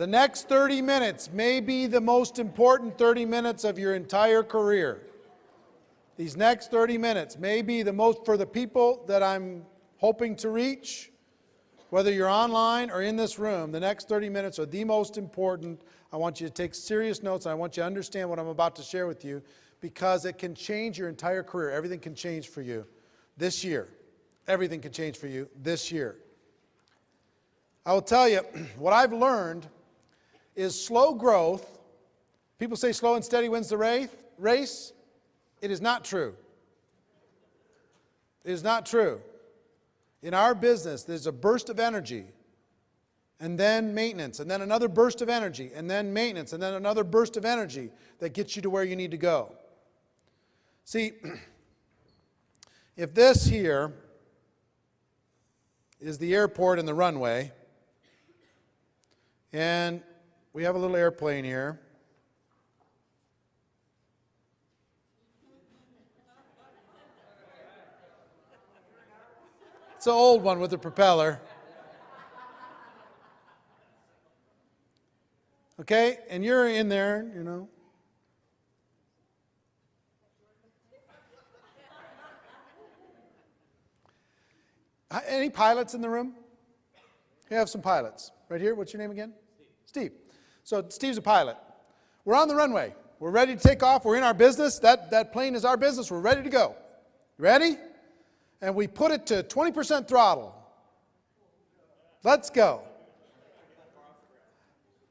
The next 30 minutes may be the most important 30 minutes of your entire career. These next 30 minutes may be the most, for the people that I'm hoping to reach, whether you're online or in this room, the next 30 minutes are the most important. I want you to take serious notes, and I want you to understand what I'm about to share with you, because it can change your entire career. Everything can change for you this year. Everything can change for you this year. I will tell you, what I've learned is slow growth. People say slow and steady wins the race. It is not true. It is not true. In our business, there's a burst of energy, and then maintenance, and then another burst of energy, and then maintenance, and then another burst of energy that gets you to where you need to go. See, if this here is the airport and the runway, and we have a little airplane here. It's an old one with a propeller. Okay, and you're in there, you know. Any pilots in the room? We have some pilots. Right here, what's your name again? Steve. So Steve's a pilot. We're on the runway. We're ready to take off. We're in our business. That plane is our business. We're ready to go. Ready? And we put it to 20% throttle. Let's go.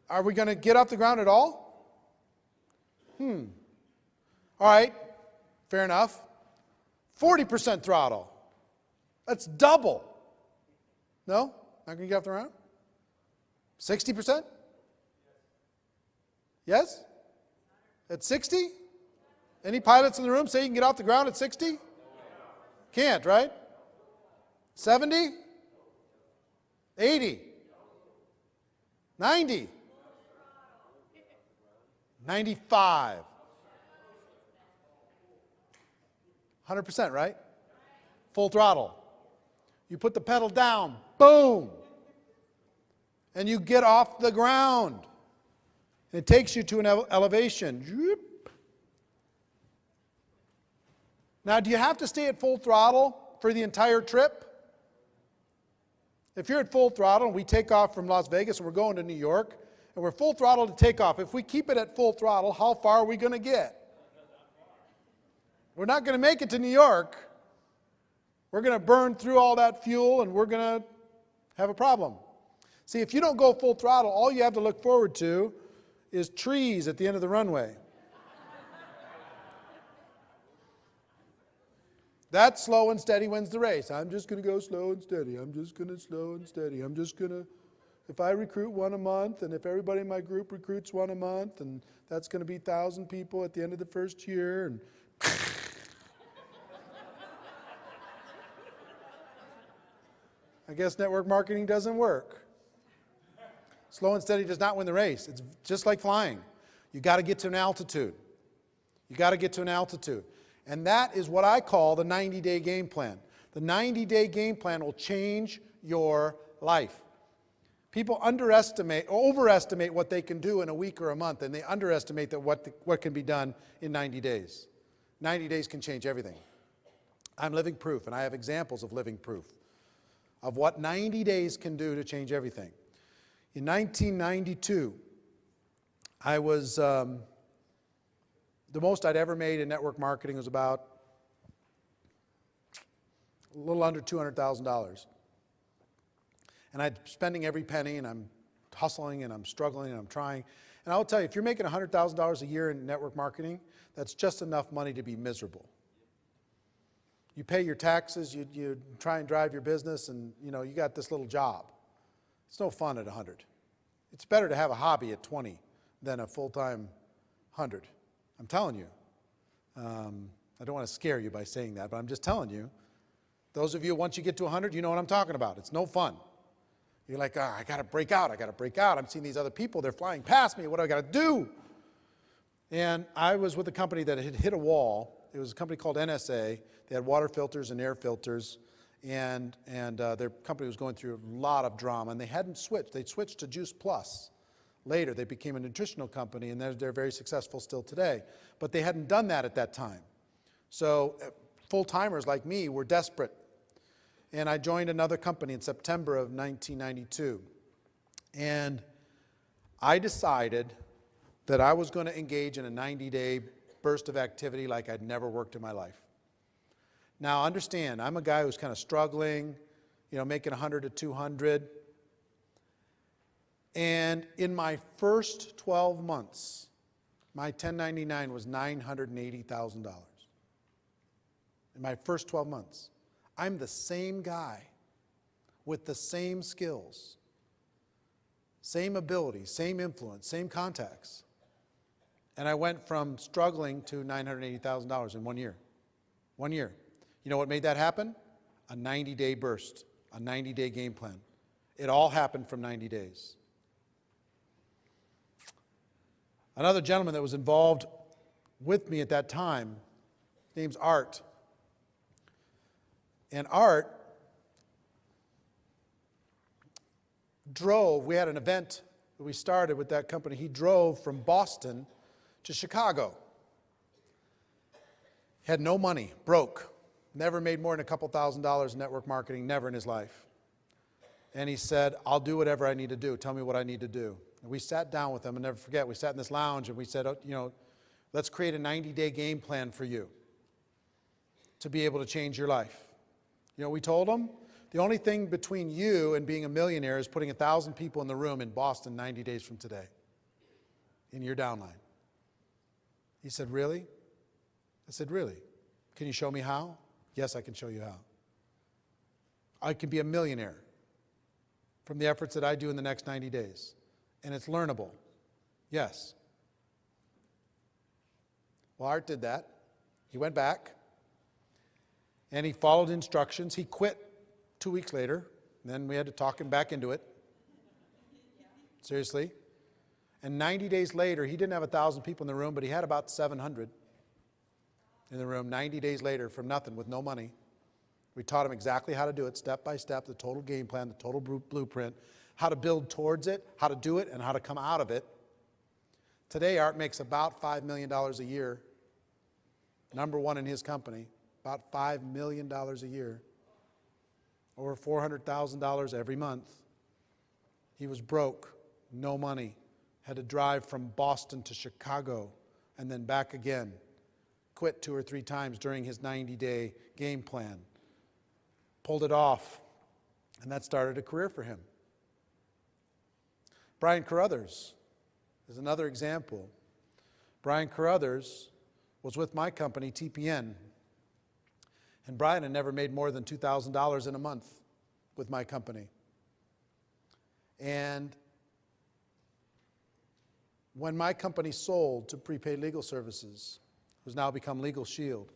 Are we going to get off the ground at all? All right. Fair enough. 40% throttle. That's double. No? Not going to get off the ground? 60%? Yes? At 60? Any pilots in the room say you can get off the ground at 60? Can't, right? 70? 80? 90? 95? 100%, right? Full throttle. You put the pedal down, boom, and you get off the ground. It takes you to an elevation. Now, do you have to stay at full throttle for the entire trip? If you're at full throttle and we take off from Las Vegas and we're going to New York, and we're full throttle to take off, if we keep it at full throttle, how far are we going to get? We're not going to make it to New York. We're going to burn through all that fuel, and we're going to have a problem. See, if you don't go full throttle, all you have to look forward to is trees at the end of the runway. That slow and steady wins the race. I'm just going to go slow and steady. I'm just going to slow and steady. I'm just going to, if I recruit one a month, and if everybody in my group recruits one a month, and that's going to be 1,000 people at the end of the first year, and I guess network marketing doesn't work. Slow and steady does not win the race. It's just like flying. You got to get to an altitude. You got to get to an altitude. And that is what I call the 90-day game plan. The 90-day game plan will change your life. People underestimate or overestimate what they can do in a week or a month, and they underestimate that what can be done in 90 days. 90 days can change everything. I'm living proof, and I have examples of living proof of what 90 days can do to change everything. In 1992, I was, the most I'd ever made in network marketing was about a little under $200,000. And I'm spending every penny, and I'm hustling, and I'm struggling, and I'm trying. And I'll tell you, if you're making $100,000 a year in network marketing, that's just enough money to be miserable. You pay your taxes, you try and drive your business, and you got this little job. It's no fun at 100. It's better to have a hobby at 20 than a full-time 100. I'm telling you. I don't want to scare you by saying that, but I'm just telling you. Those of you, once you get to 100, you know what I'm talking about. It's no fun. You're like, I got to break out. I got to break out. I'm seeing these other people. They're flying past me. What do I got to do? And I was with a company that had hit a wall. It was a company called NSA. They had water filters and air filters. And their company was going through a lot of drama. And they hadn't switched. They'd switched to Juice Plus later. They became a nutritional company, and they're very successful still today. But they hadn't done that at that time. So full-timers like me were desperate. And I joined another company in September of 1992. And I decided that I was going to engage in a 90-day burst of activity like I'd never worked in my life. Now, understand, I'm a guy who's kind of struggling, making 100 to 200. And in my first 12 months, my 1099 was $980,000. In my first 12 months. I'm the same guy with the same skills, same abilities, same influence, same contacts. And I went from struggling to $980,000 in 1 year. 1 year. You know what made that happen? A 90-day burst, a 90-day game plan. It all happened from 90 days. Another gentleman that was involved with me at that time, his name's Art. And Art drove, we had an event that we started with that company. He drove from Boston to Chicago. Had no money, broke, never made more than a couple $1,000s in network marketing, never in his life. And he said, I'll do whatever I need to do. Tell me what I need to do. And we sat down with him, and never forget, we sat in this lounge and we said, let's create a 90-day game plan for you to be able to change your life. You know what we told him? The only thing between you and being a millionaire is putting 1,000 people in the room in Boston 90 days from today in your downline. He said, really? I said, really? Can you show me how? Yes, I can show you how. I can be a millionaire from the efforts that I do in the next 90 days. And it's learnable. Yes. Well, Art did that. He went back. And he followed instructions. He quit 2 weeks later. Then we had to talk him back into it. Seriously. And 90 days later, he didn't have 1,000 people in the room, but he had about 700 in the room 90 days later from nothing, with no money. We taught him exactly how to do it, step by step, the total game plan, the total blueprint, how to build towards it, how to do it, and how to come out of it. Today, Art makes about $5 million a year. #1 in his company. About $5 million a year, over $400,000 every month. He was broke, no money, had to drive from Boston to Chicago and then back again. Quit 2 or 3 times during his 90-day game plan. Pulled it off, and that started a career for him. Brian Carruthers is another example. Brian Carruthers was with my company, TPN. And Brian had never made more than $2,000 in a month with my company. And when my company sold to Prepaid Legal Services, who's now become Legal Shield,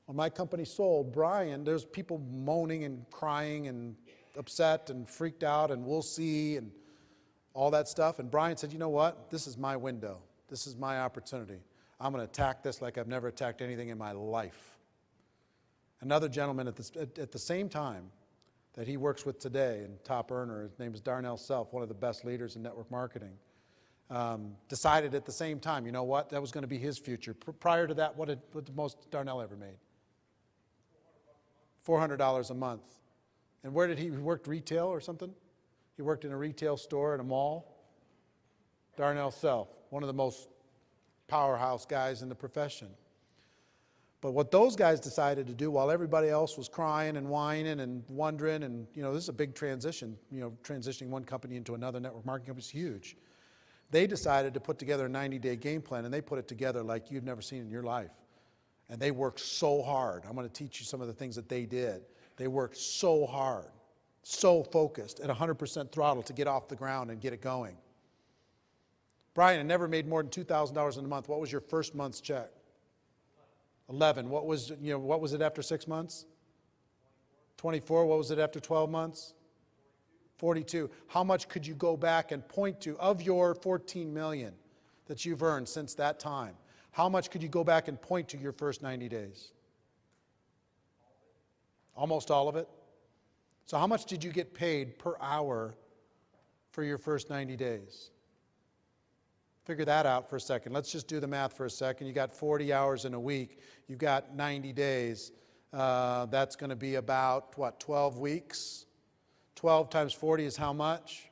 when my company sold, Brian, there's people moaning and crying and upset and freaked out and we'll see and all that stuff. And Brian said, you know what? This is my window. This is my opportunity. I'm going to attack this like I've never attacked anything in my life. Another gentleman at the same time that he works with today, and top earner, his name is Darnell Self, one of the best leaders in network marketing, decided at the same time, you know what, that was going to be his future. Prior to that, what the most Darnell ever made? $400 a month. And where did he work? Retail or something? He worked in a retail store in a mall. Darnell Self, one of the most powerhouse guys in the profession. But what those guys decided to do while everybody else was crying and whining and wondering, and this is a big transition, transitioning one company into another network marketing company is huge. They decided to put together a 90-day game plan, and they put it together like you've never seen in your life. And they worked so hard. I'm going to teach you some of the things that they did. They worked so hard, so focused, at 100% throttle to get off the ground and get it going. Brian had never made more than $2,000 in a month. What was your first month's check? 11. What was it after 6 months? 24. What was it after 12 months? 42. How much could you go back and point to of your 14 million that you've earned since that time? How much could you go back and point to your first 90 days? Almost all of it. So how much did you get paid per hour for your first 90 days? Figure that out for a second. Let's just do the math for a second. You got 40 hours in a week. You've got 90 days. That's going to be about, what, 12 weeks? 12 times 40 is how much?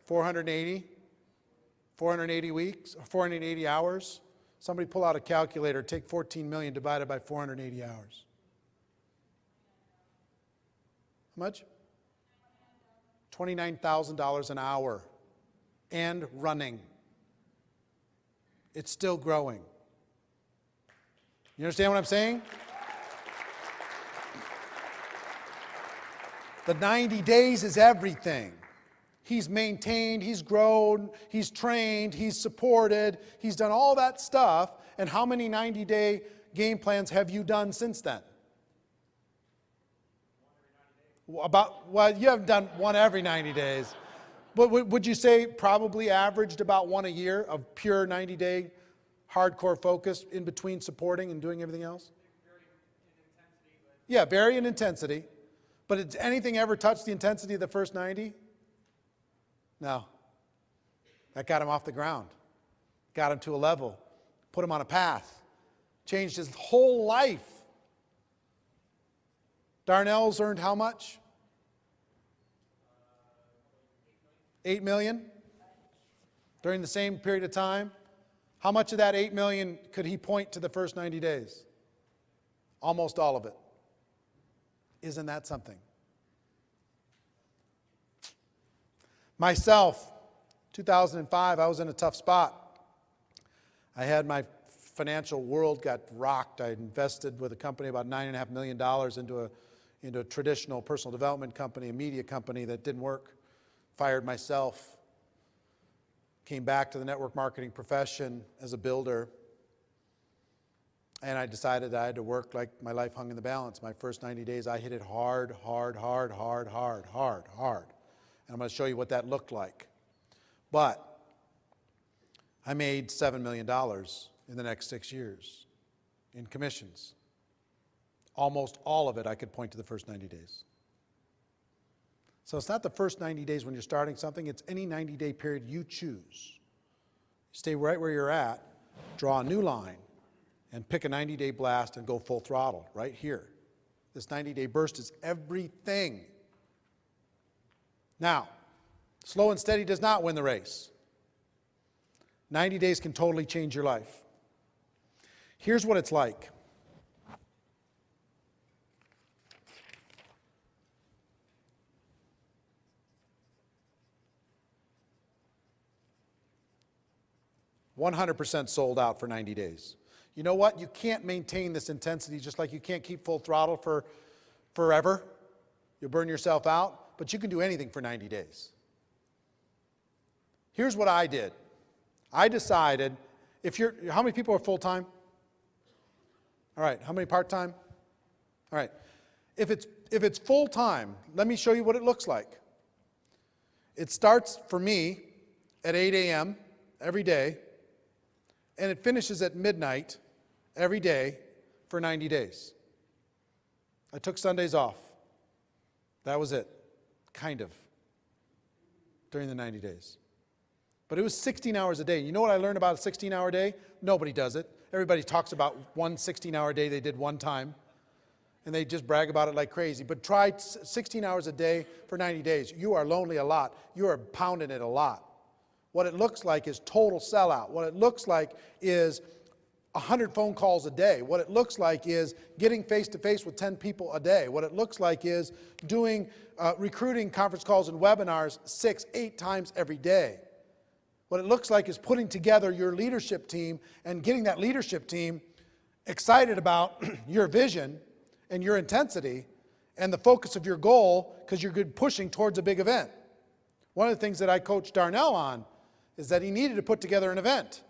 480? 480 weeks? 480 hours? Somebody pull out a calculator. Take 14 million divided by 480 hours. How much? $29,000 an hour. And running. It's still growing. You understand what I'm saying? The 90 days is everything. He's maintained, he's grown, he's trained, he's supported, he's done all that stuff. And how many 90-day game plans have you done since then? Well, you haven't done one every 90 days. But would you say probably averaged about one a year of pure 90-day hardcore focus in between supporting and doing everything else? Yeah, vary in intensity. But did anything ever touch the intensity of the first 90? No. That got him off the ground. Got him to a level. Put him on a path. Changed his whole life. Darnell's earned how much? 8 million during the same period of time. How much of that 8 million could he point to the first 90 days? Almost all of it. Isn't that something? Myself, 2005, I was in a tough spot. I had my financial world got rocked. I invested with a company about $9.5 million into a traditional personal development company, a media company that didn't work. Fired myself, came back to the network marketing profession as a builder, and I decided I had to work like my life hung in the balance. My first 90 days, I hit it hard. And I'm going to show you what that looked like. But I made $7 million in the next 6 years in commissions. Almost all of it I could point to the first 90 days. So it's not the first 90 days when you're starting something, it's any 90-day period you choose. Stay right where you're at, draw a new line, and pick a 90-day blast and go full throttle right here. This 90-day burst is everything. Now, slow and steady does not win the race. 90 days can totally change your life. Here's what it's like. $100% sold out for 90 days. You know what? You can't maintain this intensity just like you can't keep full throttle for forever. You'll burn yourself out, but you can do anything for 90 days. Here's what I did. I decided, how many people are full-time? All right, how many part-time? All right. If it's full-time, let me show you what it looks like. It starts for me at 8 a.m. every day, and it finishes at midnight every day for 90 days. I took Sundays off. That was it, kind of, during the 90 days. But it was 16 hours a day. You know what I learned about a 16-hour day? Nobody does it. Everybody talks about one 16-hour day they did one time, and they just brag about it like crazy. But try 16 hours a day for 90 days. You are lonely a lot. You are pounding it a lot. What it looks like is total sellout. What it looks like is 100 phone calls a day. What it looks like is getting face-to-face with 10 people a day. What it looks like is doing recruiting conference calls and webinars 6-8 times every day. What it looks like is putting together your leadership team and getting that leadership team excited about your vision and your intensity and the focus of your goal because you're good pushing towards a big event. One of the things that I coached Darnell on is that he needed to put together an event.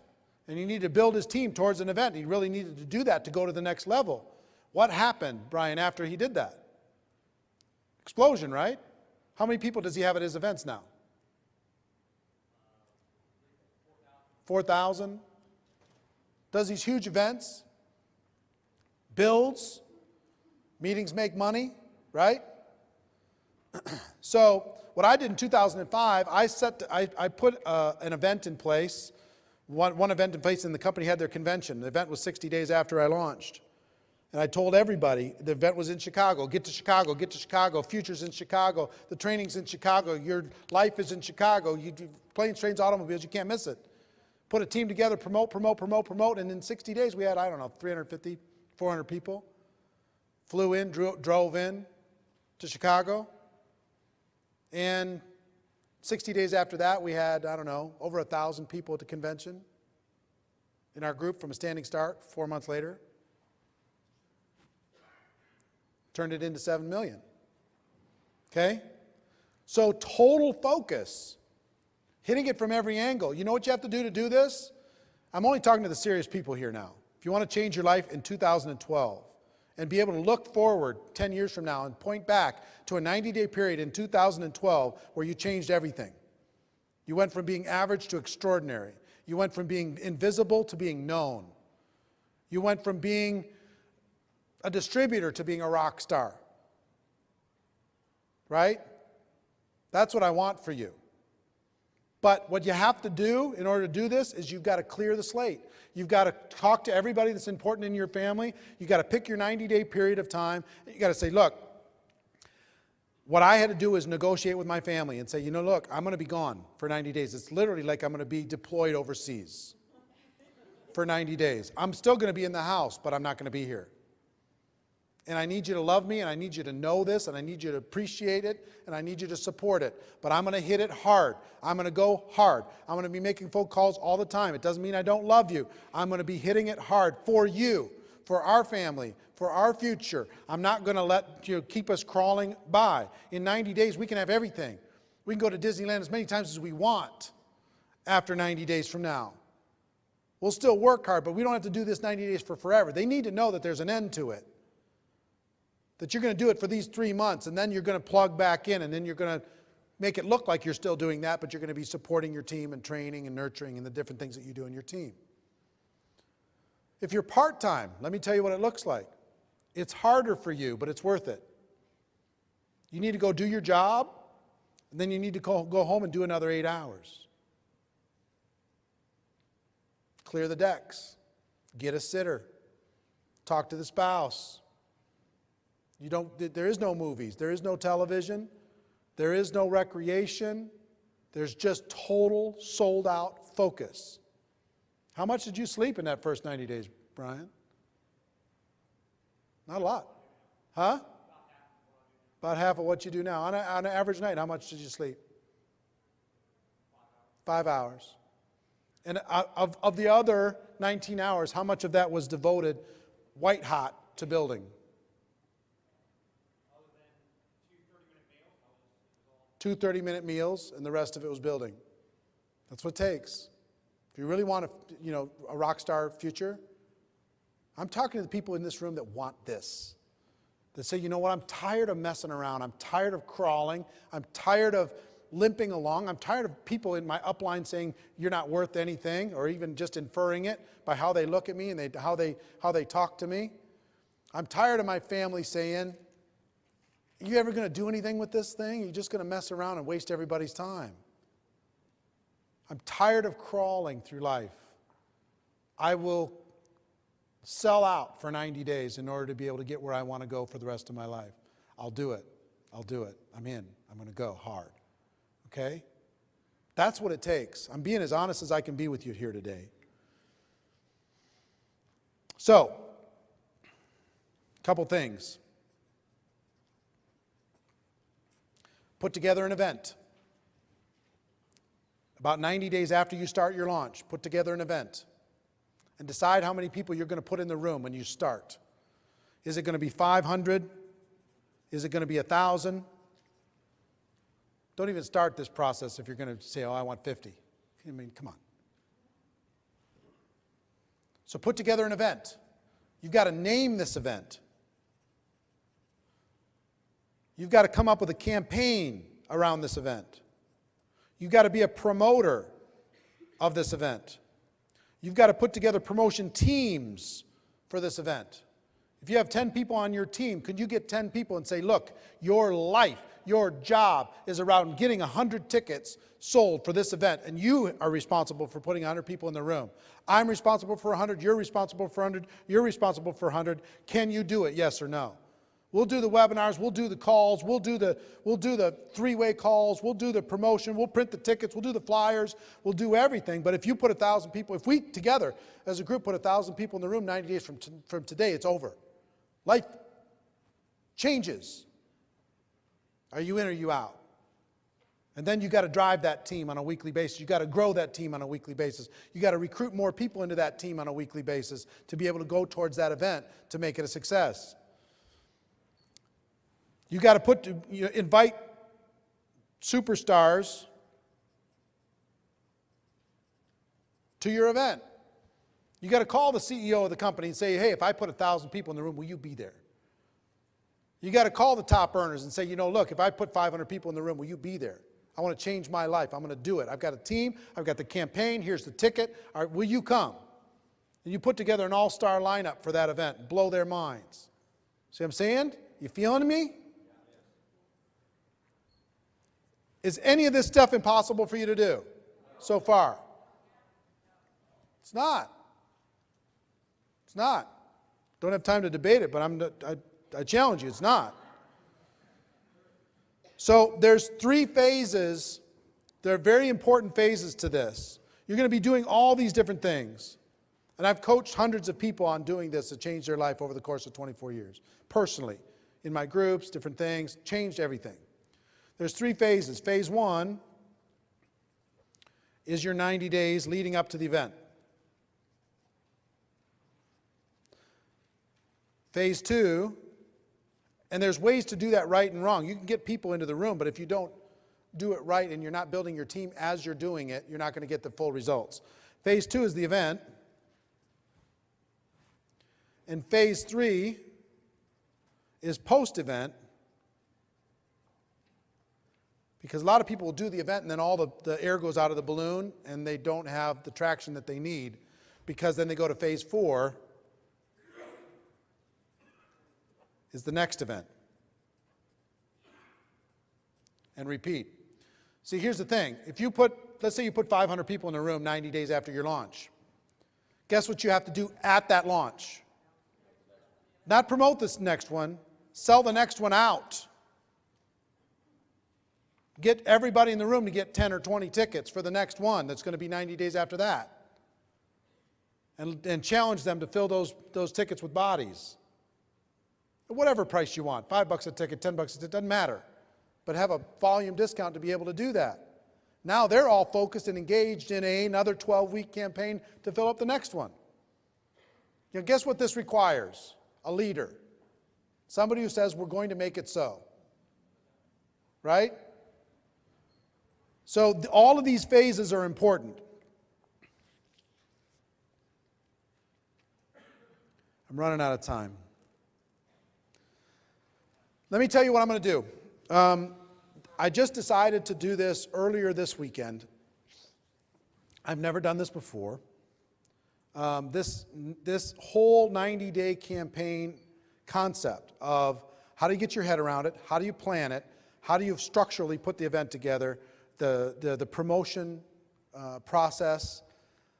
And he needed to build his team towards an event. He really needed to do that to go to the next level. What happened, Brian, after he did that? Explosion, right? How many people does he have at his events now? 4,000. Does these huge events. Builds. Meetings make money, right? So what I did in 2005, I put an event in place, one event in place, and the company had their convention. The event was 60 days after I launched. And I told everybody, the event was in Chicago. Get to Chicago, get to Chicago. Future's in Chicago. The training's in Chicago. Your life is in Chicago. You do planes, trains, automobiles. You can't miss it. Put a team together, promote. And in 60 days, we had, I don't know, 350, 400 people. Flew in, drove in to Chicago. And 60 days after that, we had, I don't know, over 1,000 people at the convention in our group from a standing start 4 months later. Turned it into 7 million. Okay? So total focus. Hitting it from every angle. You know what you have to do this? I'm only talking to the serious people here now. If you want to change your life in 2012 and be able to look forward 10 years from now and point back to a 90-day period in 2012 where you changed everything. You went from being average to extraordinary. You went from being invisible to being known. You went from being a distributor to being a rock star. Right? That's what I want for you. But what you have to do in order to do this is you've got to clear the slate. You've got to talk to everybody that's important in your family. You've got to pick your 90-day period of time. You've got to say, look, what I had to do is negotiate with my family and say, you know, look, I'm going to be gone for 90 days. It's literally like I'm going to be deployed overseas for 90 days. I'm still going to be in the house, but I'm not going to be here. And I need you to love me, and I need you to know this, and I need you to appreciate it, and I need you to support it. But I'm going to hit it hard. I'm going to go hard. I'm going to be making phone calls all the time. It doesn't mean I don't love you. I'm going to be hitting it hard for you, for our family, for our future. I'm not going to let you keep us crawling by. In 90 days, we can have everything. We can go to Disneyland as many times as we want after 90 days from now. We'll still work hard, but we don't have to do this 90 days for forever. They need to know that there's an end to it. That you're going to do it for these 3 months, and then you're going to plug back in, and then you're going to make it look like you're still doing that, but you're going to be supporting your team and training and nurturing and the different things that you do in your team. If you're part-time, let me tell you what it looks like. It's harder for you, but it's worth it. You need to go do your job, and then you need to go home and do another 8 hours. Clear the decks. Get a sitter. Talk to the spouse. There is no movies. There is no television. There is no recreation. There's just total sold-out focus. How much did you sleep in that first 90 days, Brian? Not a lot. Huh? About half of what you do now. On an average night, how much did you sleep? 5 hours. And of the other 19 hours, how much of that was devoted white hot to building? 2 30-minute meals, and the rest of it was building. That's what it takes. If you really want a rock star future, I'm talking to the people in this room that want this. That say, you know what, I'm tired of messing around. I'm tired of crawling. I'm tired of limping along. I'm tired of people in my upline saying you're not worth anything, or even just inferring it by how they look at me and how they talk to me. I'm tired of my family saying, are you ever going to do anything with this thing? You're just going to mess around and waste everybody's time. I'm tired of crawling through life. I will sell out for 90 days in order to be able to get where I want to go for the rest of my life. I'll do it. I'll do it. I'm in. I'm going to go hard. Okay? That's what it takes. I'm being as honest as I can be with you here today. So, a couple things. Put together an event. About 90 days after you start your launch, put together an event. And decide how many people you're going to put in the room when you start. Is it going to be 500? Is it going to be 1,000? Don't even start this process if you're going to say, oh, I want 50. I mean, come on. So put together an event. You've got to name this event. You've got to come up with a campaign around this event. You've got to be a promoter of this event. You've got to put together promotion teams for this event. If you have 10 people on your team, could you get 10 people and say, look, your life, your job is around getting 100 tickets sold for this event, and you are responsible for putting 100 people in the room. I'm responsible for 100, you're responsible for 100, you're responsible for 100. Can you do it, yes or no? We'll do the webinars, we'll do the calls, we'll do the three-way calls, we'll do the promotion, we'll print the tickets, we'll do the flyers, we'll do everything. But if you put 1,000 people, if we together as a group put 1,000 people in the room 90 days from today, it's over. Life changes. Are you in or are you out? And then you got to drive that team on a weekly basis. You got to grow that team on a weekly basis. You got to recruit more people into that team on a weekly basis to be able to go towards that event to make it a success. You got to invite superstars to your event. You got to call the CEO of the company and say, hey, if I put 1,000 people in the room, will you be there? You got to call the top earners and say, you know, look, if I put 500 people in the room, will you be there? I want to change my life. I'm going to do it. I've got a team. I've got the campaign. Here's the ticket. All right, will you come? And you put together an all-star lineup for that event. Blow their minds. See what I'm saying? You feeling me? Is any of this stuff impossible for you to do so far? It's not. It's not. Don't have time to debate it, but I challenge you, it's not. So there's 3 phases. There are very important phases to this. You're going to be doing all these different things. And I've coached hundreds of people on doing this to change their life over the course of 24 years. Personally, in my groups, different things, changed everything. There's 3 phases. Phase 1 is your 90 days leading up to the event. Phase 2, and there's ways to do that right and wrong. You can get people into the room, but if you don't do it right and you're not building your team as you're doing it, you're not going to get the full results. Phase 2 is the event. And phase 3 is post-event. Because a lot of people will do the event and then all the air goes out of the balloon and they don't have the traction that they need, because then they go to phase 4 is the next event. And repeat. See, here's the thing. If you let's say you put 500 people in a room 90 days after your launch. Guess what you have to do at that launch? Not promote this next one, sell the next one out. Get everybody in the room to get 10 or 20 tickets for the next one that's going to be 90 days after that. And challenge them to fill those tickets with bodies. Whatever price you want, $5 a ticket, $10 a ticket, doesn't matter. But have a volume discount to be able to do that. Now they're all focused and engaged in another 12-week campaign to fill up the next one. You know, guess what this requires? A leader. Somebody who says, we're going to make it so. Right? So all of these phases are important. I'm running out of time. Let me tell you what I'm going to do. I just decided to do this earlier this weekend. I've never done this before. This whole 90-day campaign concept of how do you get your head around it, how do you plan it, how do you structurally put the event together, the promotion process,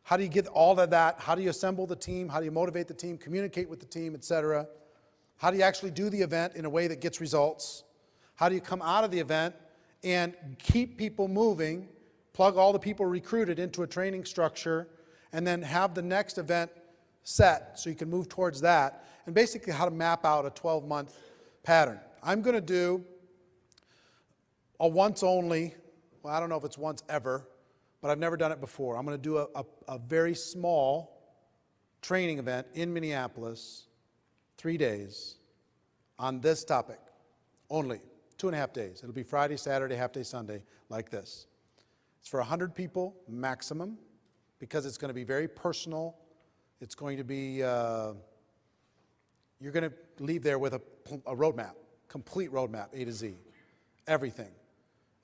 how do you get all of that, how do you assemble the team, how do you motivate the team, communicate with the team, etc. How do you actually do the event in a way that gets results? How do you come out of the event and keep people moving, plug all the people recruited into a training structure, and then have the next event set so you can move towards that, and basically how to map out a 12-month pattern. I'm going to do a once only, well, I don't know if it's once ever, but I've never done it before. I'm going to do a very small training event in Minneapolis, 3 days, on this topic only, 2.5 days. It'll be Friday, Saturday, half day, Sunday, like this. It's for 100 people maximum, because it's going to be very personal. It's going to be, you're going to leave there with a roadmap, complete roadmap, A to Z, everything.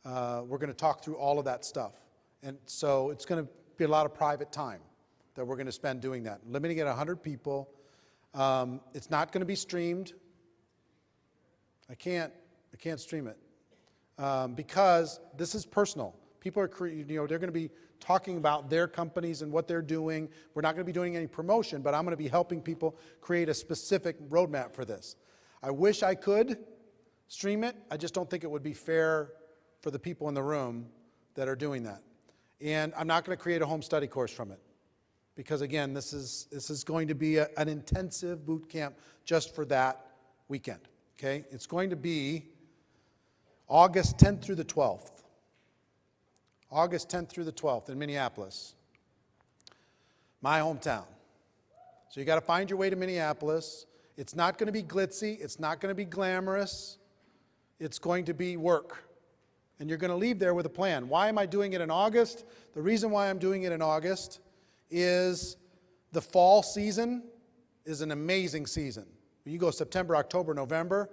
We're going to talk through all of that stuff. And so it's going to be a lot of private time that we're going to spend doing that. Limiting it to 100 people. It's not going to be streamed. I can't stream it. because this is personal. People are, they're going to be talking about their companies and what they're doing. We're not going to be doing any promotion, but I'm going to be helping people create a specific roadmap for this. I wish I could stream it. I just don't think it would be fair for the people in the room that are doing that. And I'm not going to create a home study course from it. Because again, this is going to be an intensive boot camp just for that weekend. Okay? It's going to be August 10th through the 12th. August 10th through the 12th in Minneapolis. My hometown. So you got to find your way to Minneapolis. It's not going to be glitzy. It's not going to be glamorous. It's going to be work. And you're going to leave there with a plan. Why am I doing it in August? The reason why I'm doing it in August is the fall season is an amazing season. When you go September, October, November,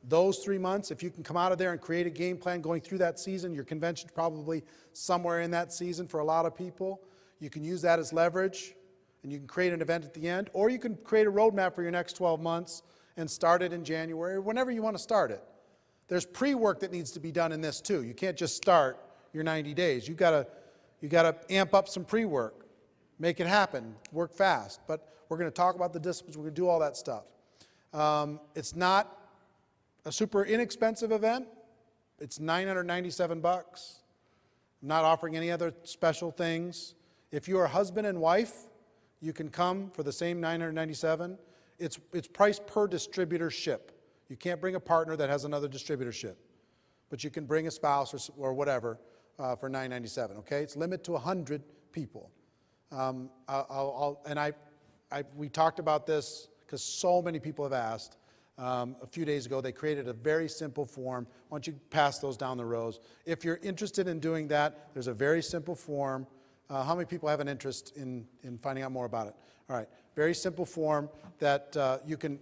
those 3 months, if you can come out of there and create a game plan going through that season, your convention's probably somewhere in that season for a lot of people. You can use that as leverage, and you can create an event at the end, or you can create a roadmap for your next 12 months and start it in January, or whenever you want to start it. There's pre-work that needs to be done in this too. You can't just start your 90 days. You got to amp up some pre-work. Make it happen. Work fast. But we're going to talk about the disciplines. We're going to do all that stuff. It's not a super inexpensive event. It's $997. I'm not offering any other special things. If you are husband and wife, you can come for the same $997. It's priced per distributorship. You can't bring a partner that has another distributorship. But you can bring a spouse or whatever for $997. Okay? It's limited to 100 people. We talked about this because so many people have asked. A few days ago, they created a very simple form. Why don't you pass those down the rows? If you're interested in doing that, there's a very simple form. How many people have an interest in finding out more about it? All right, very simple form that you can,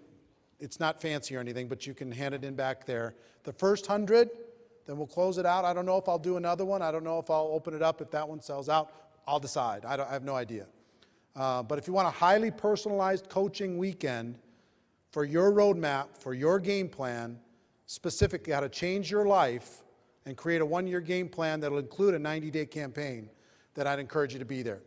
it's not fancy or anything, but you can hand it in back there. The first 100, then we'll close it out. I don't know if I'll do another one. I don't know if I'll open it up. If that one sells out, I'll decide. I have no idea. But if you want a highly personalized coaching weekend for your roadmap, for your game plan, specifically how to change your life and create a one-year game plan that will include a 90-day campaign, then I'd encourage you to be there.